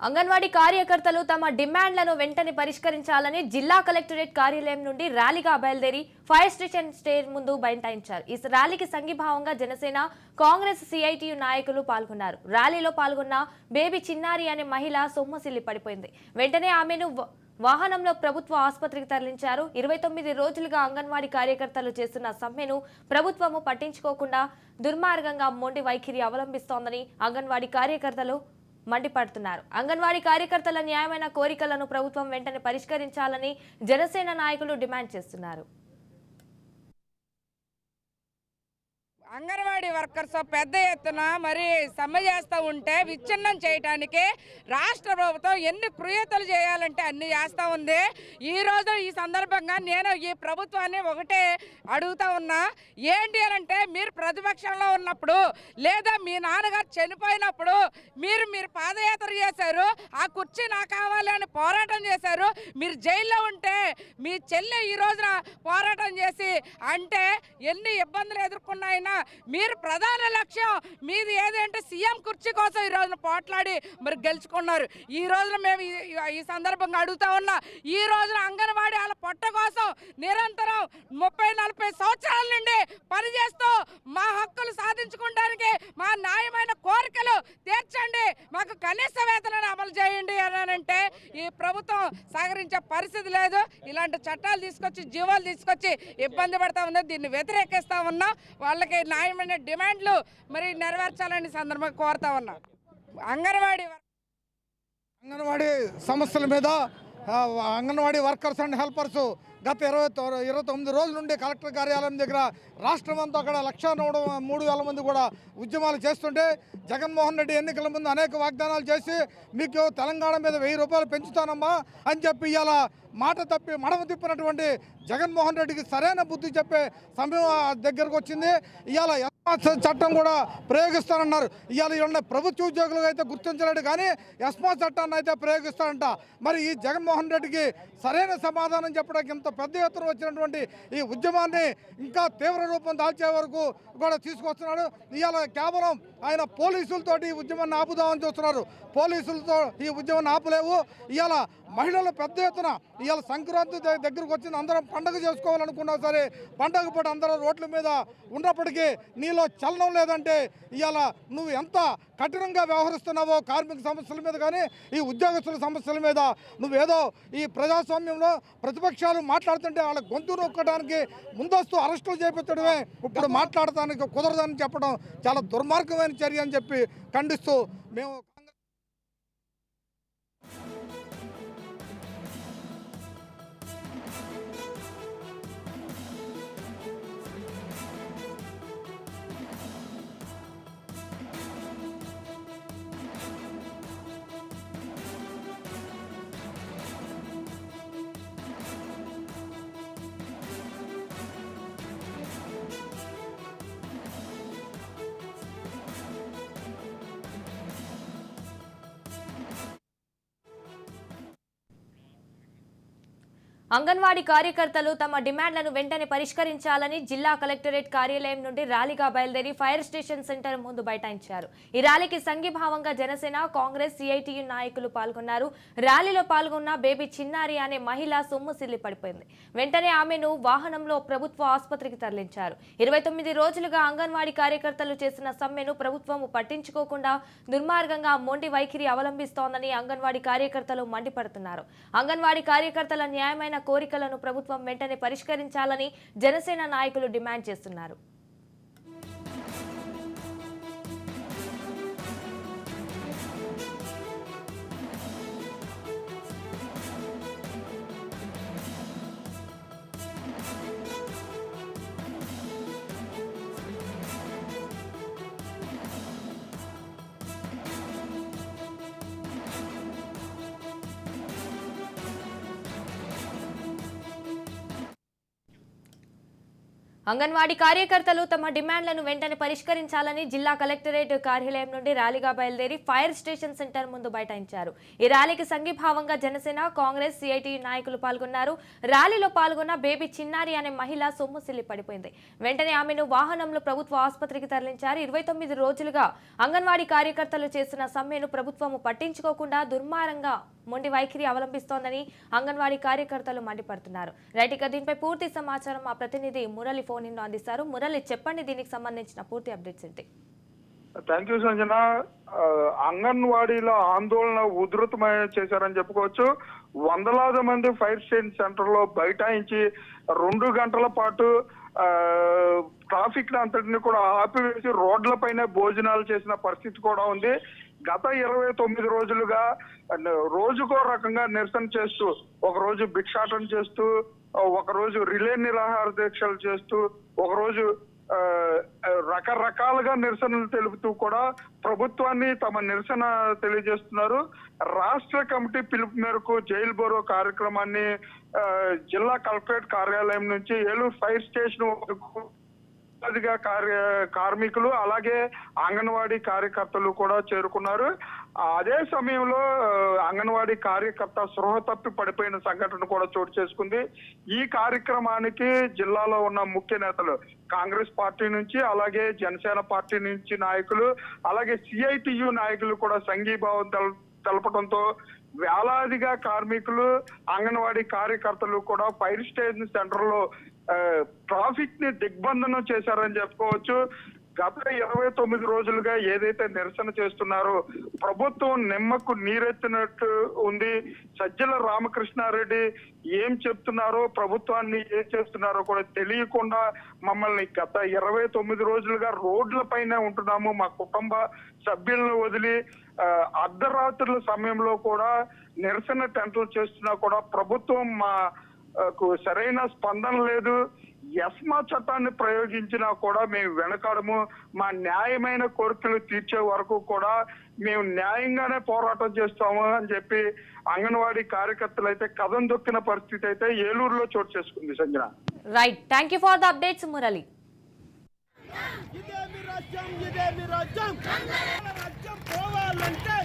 అంగన్వాడీ కార్యకర్తలు తమ డిమాండ్లను వెంటనే పరిష్కరించాలని జిల్లా కలెక్టరేట్ కార్యాలయం నుండి ర్యాలీగా బయలుదేరి ఫైర్ స్టేషన్ స్టేజ్ ముందు బైఠాయించారు. ఈ ర్యాలీకి సంఘీభావంగా జనసేన, కాంగ్రెస్, సిఐటియు నాయకులు పాల్గొన్నారు. ర్యాలీలో పాల్గొన్న బేబీ చిన్నారి అనే మహిళ సొమ్మసిల్లి పడిపోయింది. వెంటనే ఆమెను వాహనంలో ప్రభుత్వ ఆసుపత్రికి తరలించారు. 29 రోజులుగా అంగన్వాడీ కార్యకర్తలు చేస్తున్న సమ్మెను ప్రభుత్వము పట్టించుకోకుండా దుర్మార్గంగా మొండి వైఖరి అవలంబిస్తోందని అంగన్వాడీ కార్యకర్తలు మండిపడుతున్నారు. అంగన్వాడీ కార్యకర్తల న్యాయమైన కోరికలను ప్రభుత్వం వెంటనే పరిష్కరించాలని జనసేన నాయకులు డిమాండ్ చేస్తున్నారు. అంగన్వాడీ వర్కర్స్ పెద్ద ఎత్తున మరి సమ్మె చేస్తూ ఉంటే విచ్ఛిన్నం చేయడానికి రాష్ట్ర ప్రభుత్వం ఎన్ని క్రియతలు చేయాలంటే అన్ని చేస్తూ ఉంది. ఈ సందర్భంగా నేను ఈ ప్రభుత్వాన్ని ఒకటే అడుగుతా ఉన్నా, ఏంటి అంటే మీరు ప్రతిపక్షంలో ఉన్నప్పుడు లేదా మీ నాన్నగారు చనిపోయినప్పుడు మీరు పాదయాత్ర చేశారు, ఆ కుర్చీ నాకు కావాలి అని పోరాటం చేశారు. మీరు జైల్లో ఉంటే మీ చెల్లె ఈ రోజున పోరాటం చేసి అంటే ఎన్ని ఇబ్బందులు ఎదుర్కొన్నాయినా మీరు ప్రధాన లక్ష్యం మీది ఏదంటే సీఎం కుర్చీ కోసం ఈ రోజున పోట్లాడి మరి గెలుచుకున్నారు. ఈ రోజున మేము ఈ సందర్భంగా అడుగుతా ఉన్నా, ఈ రోజున అంగన్వాడీ వాళ్ళ పొట్ట కోసం నిరంతరం 30-40 సంవత్సరాల నుండి పనిచేస్తూ మా హక్కులు సాధించుకోవడానికి మా న్యాయమైన కోరికలు తీర్చండి, మాకు కనీస వేతనాన్ని అమలు చేయండి అని అంటే ఈ ప్రభుత్వం సహకరించే పరిస్థితి లేదు. ఇలాంటి చట్టాలు తీసుకొచ్చి జీవోలు తీసుకొచ్చి ఇబ్బంది పడతా ఉంది. దీన్ని వ్యతిరేకిస్తా ఉన్నాం. వాళ్ళకి న్యాయమైన డిమాండ్లు మరి నెరవేర్చాలని సందర్భంగా కోరుతా ఉన్నా. అంగన్వాడీ సమస్యల మీద అంగన్వాడీ వర్కర్స్ అండ్ హెల్పర్స్ గత 29 రోజుల నుండి కలెక్టర్ కార్యాలయం దగ్గర రాష్ట్రం అంతా అక్కడ 1,03,000 మంది కూడా ఉద్యమాలు చేస్తుంటే జగన్మోహన్ రెడ్డి ఎన్నికల ముందు అనేక వాగ్దానాలు చేసి మీకు తెలంగాణ మీద 1000 రూపాయలు పెంచుతానమ్మా అని చెప్పి ఇవాళ మాట తప్పి మడమ తిప్పినటువంటి జగన్మోహన్ రెడ్డికి సరైన బుద్ధి చెప్పే సమయం దగ్గరకు వచ్చింది. ఇవాళ ఎస్మా చట్టం కూడా ప్రయోగిస్తానన్నారు. ఇవాళ ప్రభుత్వ ఉద్యోగులు అయితే గుర్తించలేడు, కానీ ఎస్మా చట్టాన్ని అయితే ప్రయోగిస్తారంట. మరి ఈ జగన్మోహన్ రెడ్డికి సరైన సమాధానం చెప్పడానికి ఇంత పెద్ద ఎత్తున వచ్చినటువంటి ఈ ఉద్యమాన్ని ఇంకా తీవ్ర రూపం దాల్చే వరకు కూడా తీసుకొస్తున్నాడు. ఇవాళ కేవలం ఆయన పోలీసులతోటి ఈ ఉద్యమాన్ని ఆపుదామని చూస్తున్నారు. పోలీసులతో ఈ ఉద్యమాన్ని ఆపలేవు. ఇవాళ మహిళలు పెద్ద ఎత్తున ఇవాళ సంక్రాంతి దగ్గరకు వచ్చింది, అందరం పండుగ చేసుకోవాలనుకున్నా సరే పండుగ పూట అందరూ రోడ్ల మీద ఉన్నప్పటికీ నీలో చలనం లేదంటే ఇవాళ నువ్వు ఎంత కఠినంగా వ్యవహరిస్తున్నావో కార్మిక సమస్యల మీద కానీ ఈ ఉద్యోగస్తుల సమస్యల మీద నువ్వేదో ఈ ప్రజాస్వామ్యంలో ప్రతిపక్షాలు మాట్లాడుతుంటే వాళ్ళ గొంతు నొక్కడానికి ముందస్తు అరెస్టులు చేపించడమే ఇప్పుడు మాట్లాడటానికి కుదరదని చెప్పడం చాలా దుర్మార్గమైన చర్య అని చెప్పి ఖండిస్తూ మేము అంగన్వాడీ కార్యకర్తలు తమ డిమాండ్లను వెంటనే పరిష్కరించాలని జిల్లా కలెక్టరేట్ కార్యాలయం నుండి ర్యాలీగా బయలుదేరి ఫైర్ స్టేషన్ సెంటర్ ముందు బైఠాయించారు. ఈ ర్యాలీకి సంఘీభావంగా జనసేన, కాంగ్రెస్, సిఐటియు నాయకులు పాల్గొన్నారు. ర్యాలీలో పాల్గొన్న బేబీ చిన్నారి అనే మహిళ సొమ్మసిల్లి పడిపోయింది. వెంటనే ఆమెను వాహనంలో ప్రభుత్వ ఆసుపత్రికి తరలించారు. 29 రోజులుగా అంగన్వాడీ కార్యకర్తలు చేసిన సమ్మెను ప్రభుత్వం పట్టించుకోకుండా దుర్మార్గంగా మొండి వైఖరి అవలంబిస్తోందని అంగన్వాడీ కార్యకర్తలు మండిపడుతున్నారు. అంగన్వాడీ కార్యకర్తల న్యాయమైన కోరికలను ప్రభుత్వం వెంటనే పరిష్కరించాలని జనసేన నాయకులు డిమాండ్ చేస్తున్నారు. అంగన్వాడీ కార్యకర్తలు తమ డిమాండ్లను వెంటనే పరిష్కరించాలని జిల్లా కలెక్టరేట్ కార్యాలయం నుండి ర్యాలీగా బయలుదేరి ఫైర్ స్టేషన్ సెంటర్ ముందు బైఠాయించారు. ఈ ర్యాలీకి సంఘీభావంగా జనసేన, కాంగ్రెస్, సిఐటియు నాయకులు పాల్గొన్నారు. ర్యాలీలో పాల్గొన్న బేబీ చిన్నారి అనే మహిళ సొమ్ముసిల్లి పడిపోయింది. వెంటనే ఆమెను వాహనంలో ప్రభుత్వ ఆసుపత్రికి తరలించారు. 29 రోజులుగా అంగన్వాడీ కార్యకర్తలు చేసిన సమ్మెను ప్రభుత్వం పట్టించుకోకుండా దుర్మార్గంగా మొండి వైఖరి అవలంబిస్తోందని అంగన్వాడీ కార్యకర్తలు మండిపడుతున్నారు. రైట్, ఇక దీనిపై పూర్తి సమాచారం మా ప్రతినిధి మురళి ఫోన్ ఇన్ అందిస్తారు. మురళి, చెప్పండి, దీనికి సంబంధించిన పూర్తి అప్డేట్స్ ఏంటి? Thank you Sanjana. అంగన్వాడీలో ఆందోళన ఉధృతమై చేశారని చెప్పుకోవచ్చు. వందలాది మంది ఫైర్ స్టేషన్ సెంటర్ లో బైఠాయించి 2 గంటల పాటు ట్రాఫిక్ అంతటిని కూడా ఆపివేసి రోడ్లపైన భోజనాలు చేసిన పరిస్థితి కూడా ఉంది. గత 29 రోజులుగా రోజుకో రకంగా నిరసన చేస్తూ, ఒక రోజు భిక్షాటన చేస్తూ, ఒక రోజు రిలే నిరాహార దీక్షలు చేస్తూ, ఒక రోజు రకరకాలుగా నిరసనలు తెలుపుతూ కూడా ప్రభుత్వాన్ని తమ నిరసన తెలియజేస్తున్నారు. రాష్ట్ర కమిటీ పిలుపు మేరకు జైలు బోరో కార్యక్రమాన్ని జిల్లా కలెక్టరేట్ కార్యాలయం నుంచి ఏలూరు ఫైర్ స్టేషన్ వరకు కార్మికులు అలాగే అంగన్వాడీ కార్యకర్తలు కూడా చేరుకున్నారు. అదే సమయంలో అంగన్వాడీ కార్యకర్త స్పృహ తప్పి పడిపోయిన సంఘటన కూడా చోటు చేసుకుంది. ఈ కార్యక్రమానికి జిల్లాలో ఉన్న ముఖ్య నేతలు కాంగ్రెస్ పార్టీ నుంచి, అలాగే జనసేన పార్టీ నుంచి నాయకులు, అలాగే సిఐటియు నాయకులు కూడా సంఘీభావం తెలపడంతో వేలాదిగా కార్మికులు, అంగన్వాడీ కార్యకర్తలు కూడా ఫైర్ స్టేషన్ సెంటర్ లో ట్రాఫిక్ ని దిగ్బంధనం చేశారని చెప్పుకోవచ్చు. గత 29 రోజులుగా ఏదైతే నిరసన చేస్తున్నారో ప్రభుత్వం నిమ్మకు నీరెత్తినట్టు ఉంది. సజ్జల రామకృష్ణారెడ్డి ఏం చెప్తున్నారో, ప్రభుత్వాన్ని ఏం చేస్తున్నారో కూడా తెలియకుండా మమ్మల్ని గత 29 రోజులుగా రోడ్ల పైన ఉంటున్నాము, మా కుటుంబ సభ్యులను వదిలి అర్ధరాత్రుల సమయంలో కూడా నిరసన టెంట్లు చేస్తున్నా కూడా ప్రభుత్వం మాకు సరైన స్పందన లేదు. ఎస్మా చట్టాన్ని ప్రయోగించినా కూడా మేము వెనకాడము. మా న్యాయమైన కోరికలు తీర్చే వరకు కూడా మేము న్యాయంగానే పోరాటం చేస్తాము అని చెప్పి అంగన్వాడీ కార్యకర్తలు అయితే కథం దొక్కిన పరిస్థితి అయితే ఏలూరులో చోటు చేసుకుంది. Sanjana, right, thank you for the updates Murali. పోవాలంటే